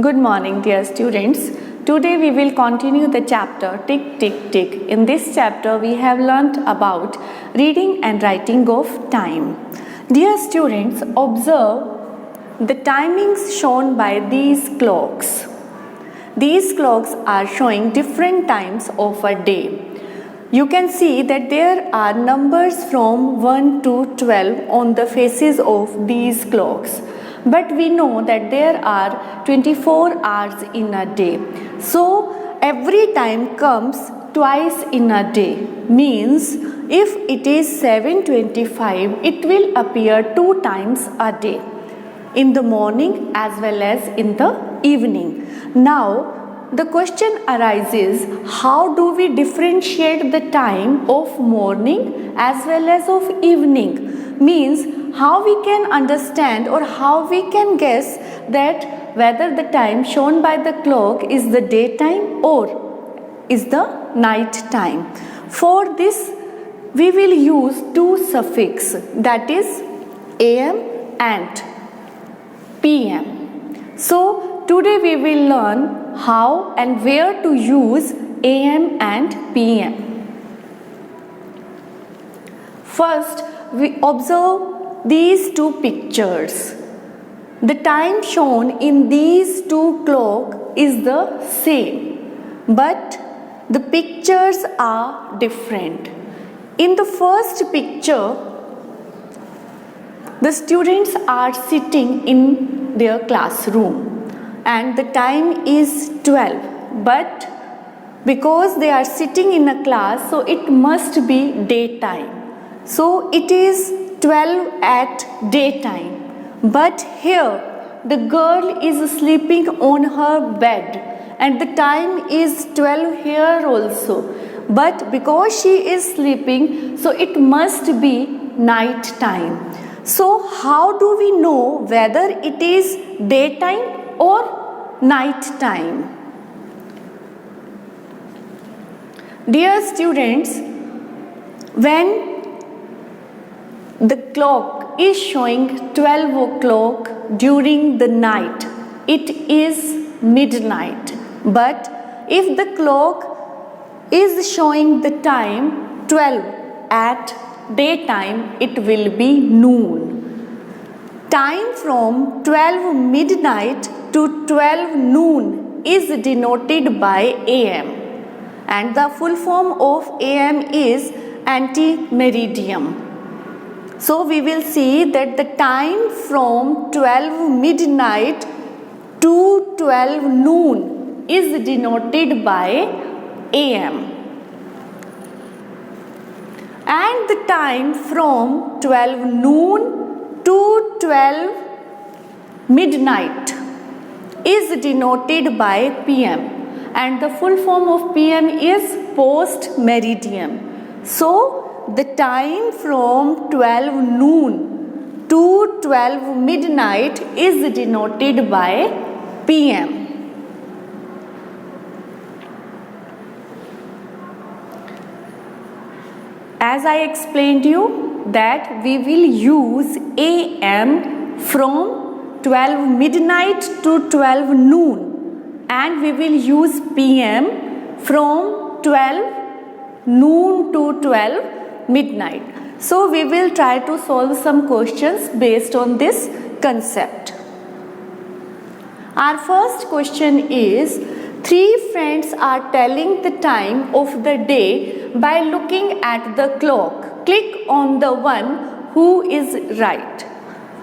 Good morning, dear students. Today we will continue the chapter Tick Tick Tick. In this chapter we have learnt about reading and writing of time. Dear students, observe the timings shown by these clocks. These clocks are showing different times of a day. You can see that there are numbers from 1 to 12 on the faces of these clocks. But we know that there are 24 hours in a day. So every time comes twice in a day. Means if it is 7:25, it will appear 2 times a day. In the morning as well as in the evening. Now the question arises, how do we differentiate the time of morning as well as of evening? Means how we can understand or how we can guess that whether the time shown by the clock is the daytime or is the night time. For this we will use two suffix, that is AM and PM. So today we will learn how and where to use AM and PM. First, we observe these two pictures. The time shown in these two clocks is the same, but the pictures are different. In the first picture, the students are sitting in their classroom and the time is 12, but because they are sitting in a class, so it must be daytime. So it is 12 at daytime, but here the girl is sleeping on her bed and the time is 12 here also, but because she is sleeping, so it must be night time. So how do we know whether it is daytime or night time? Dear students, when the clock is showing 12 o'clock during the night, it is midnight. But if the clock is showing the time 12 at daytime, it will be noon. Time from 12 midnight to 12 noon is denoted by AM, and the full form of AM is anti-meridian. So we will see that the time from 12 midnight to 12 noon is denoted by AM. And the time from 12 noon to 12 midnight is denoted by PM. And the full form of PM is post meridian. So the time from 12 noon to 12 midnight is denoted by PM. As I explained you that we will use AM from 12 midnight to 12 noon, and we will use PM from 12 noon to 12 midnight. So we will try to solve some questions based on this concept. Our first question is, three friends are telling the time of the day by looking at the clock. Click on the one who is right.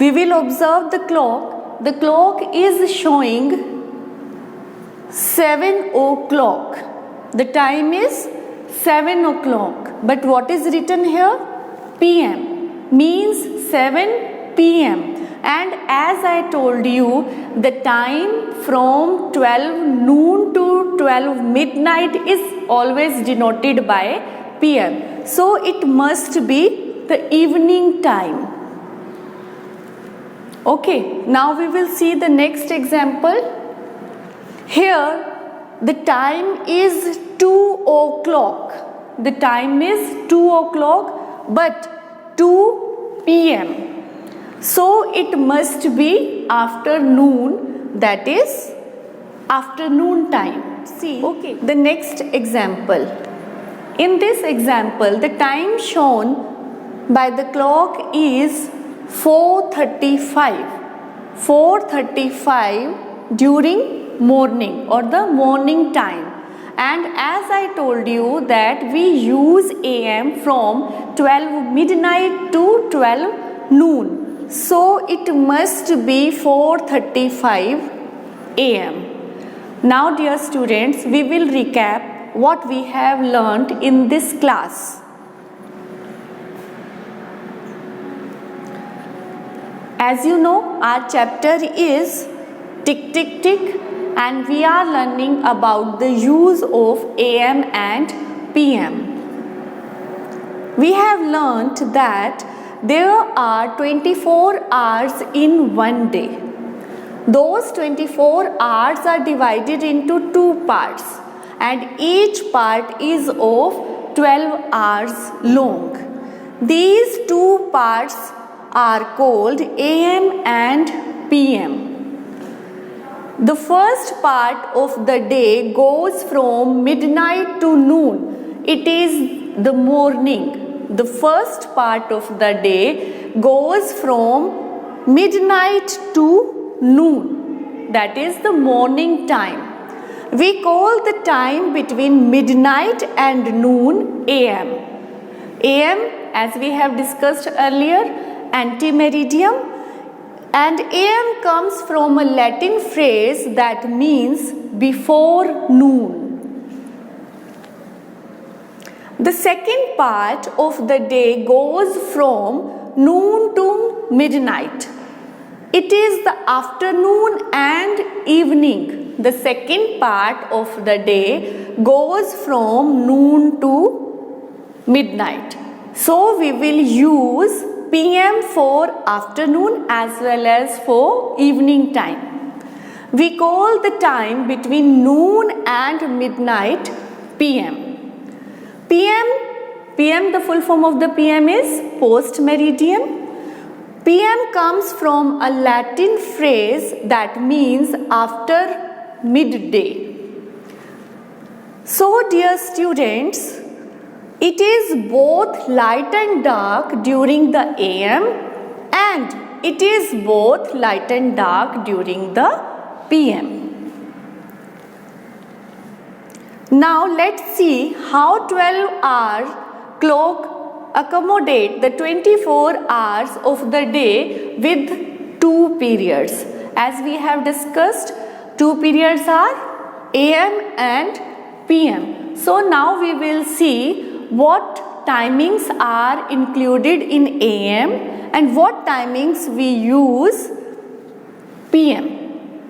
We will observe the clock. The clock is showing 7 o'clock. The time is 7 o'clock. But what is written here? PM. Means 7 PM. And as I told you, the time from 12 noon to 12 midnight is always denoted by PM. So it must be the evening time. Okay, now we will see the next example. Here the time is 2 o'clock. The time is 2 o'clock, but 2 PM. So it must be afternoon, that is afternoon time. See, okay, the next example. In this example, the time shown by the clock is 4:35. 4:35 during morning or the morning time. And as I told you that we use AM from 12 midnight to 12 noon. So it must be 4:35 AM. Now dear students, we will recap what we have learnt in this class. As you know, our chapter is Tick Tick Tick, and we are learning about the use of AM and PM. We have learnt that there are 24 hours in one day. Those 24 hours are divided into two parts, and each part is of 12 hours long. These two parts are called AM and PM. The first part of the day goes from midnight to noon. It is the morning. The first part of the day goes from midnight to noon. That is the morning time. We call the time between midnight and noon AM. AM, as we have discussed earlier, antemeridium, and AM comes from a Latin phrase that means before noon. The second part of the day goes from noon to midnight. It is the afternoon and evening. The second part of the day goes from noon to midnight. So we will use PM for afternoon as well as for evening time. We call the time between noon and midnight PM. PM, the full form of the PM is post meridian. PM comes from a Latin phrase that means after midday. So dear students, it is both light and dark during the AM, and it is both light and dark during the PM. Now let's see how 12-hour clock accommodate the 24 hours of the day with two periods. As we have discussed, two periods are AM and PM. So now we will see what timings are included in AM and what timings we use PM.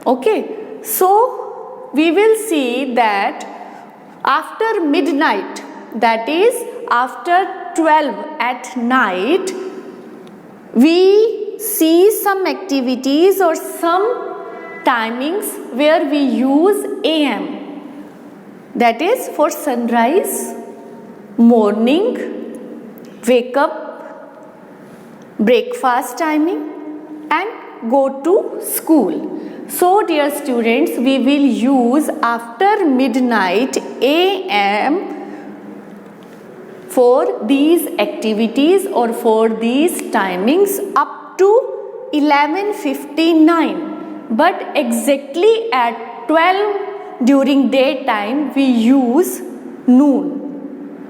Okay, so we will see that after midnight, that is after 12 at night, we see some activities or some timings where we use AM. That is for sunrise, morning, wake up, breakfast timing, and go to school. So dear students, we will use after midnight AM for these activities or for these timings up to 11:59, but exactly at 12 during daytime we use noon.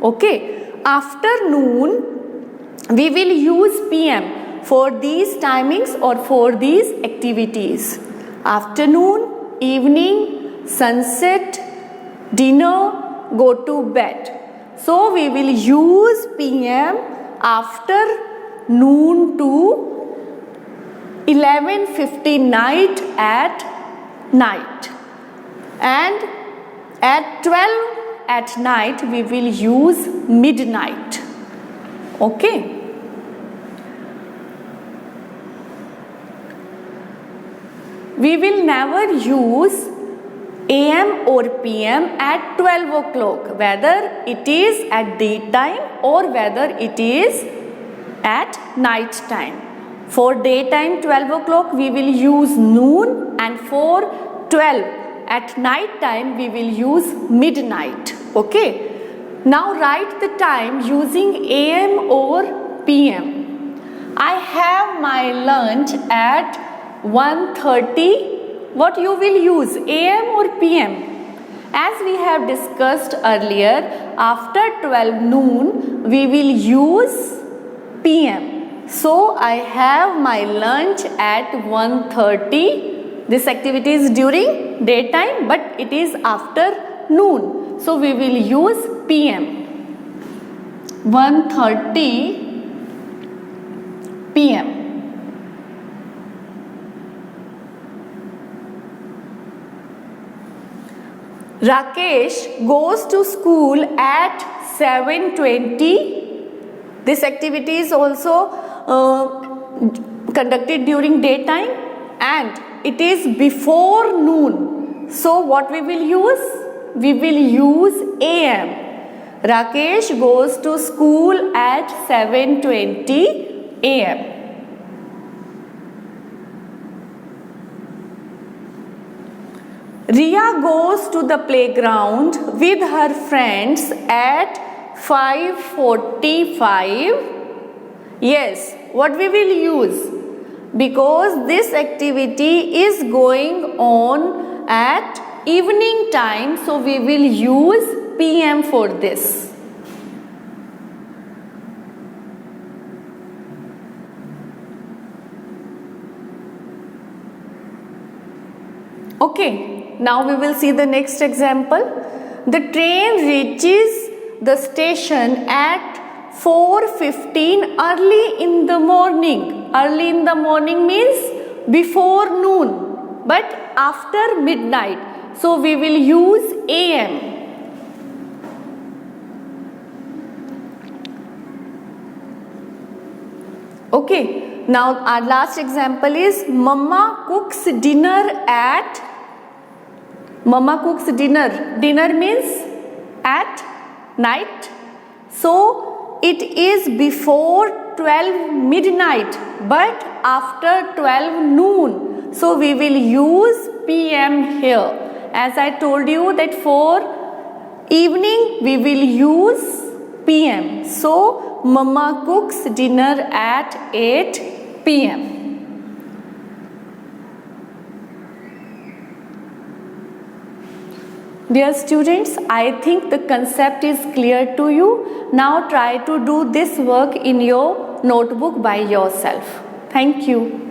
Okay, after noon we will use PM for these timings or for these activities. Afternoon, evening, sunset, dinner, go to bed. So we will use PM after noon to 11:59 at night, and at 12 at night we will use midnight. Okay, we will never use AM or PM at 12 o'clock, whether it is at daytime or whether it is at night time. For daytime 12 o'clock we will use noon, and for 12 At night time we will use midnight. Okay. Now write the time using AM or PM. I have my lunch at 1:30. What you will use, AM or PM? As we have discussed earlier, after 12 noon we will use PM. So I have my lunch at 1:30. This activity is during daytime, but it is after noon. So we will use PM. 1:30 PM. Rakesh goes to school at 7:20. This activity is also conducted during daytime and it is before noon. So what we will use? We will use AM. Rakesh goes to school at 7:20 AM. Riya goes to the playground with her friends at 5:45. Yes, what we will use? Because this activity is going on at evening time, so we will use PM for this. Okay. Now we will see the next example. The train reaches the station at 4:15 early in the morning. Early in the morning means before noon, but after midnight. So we will use AM. Okay. Now our last example is Mama cooks dinner at Mama cooks dinner. Dinner means at night. So it is before 12 midnight but after 12 noon. So we will use PM here. As I told you that for evening we will use PM. So Mama cooks dinner at 8 PM. Dear students, I think the concept is clear to you. Now try to do this work in your notebook by yourself. Thank you.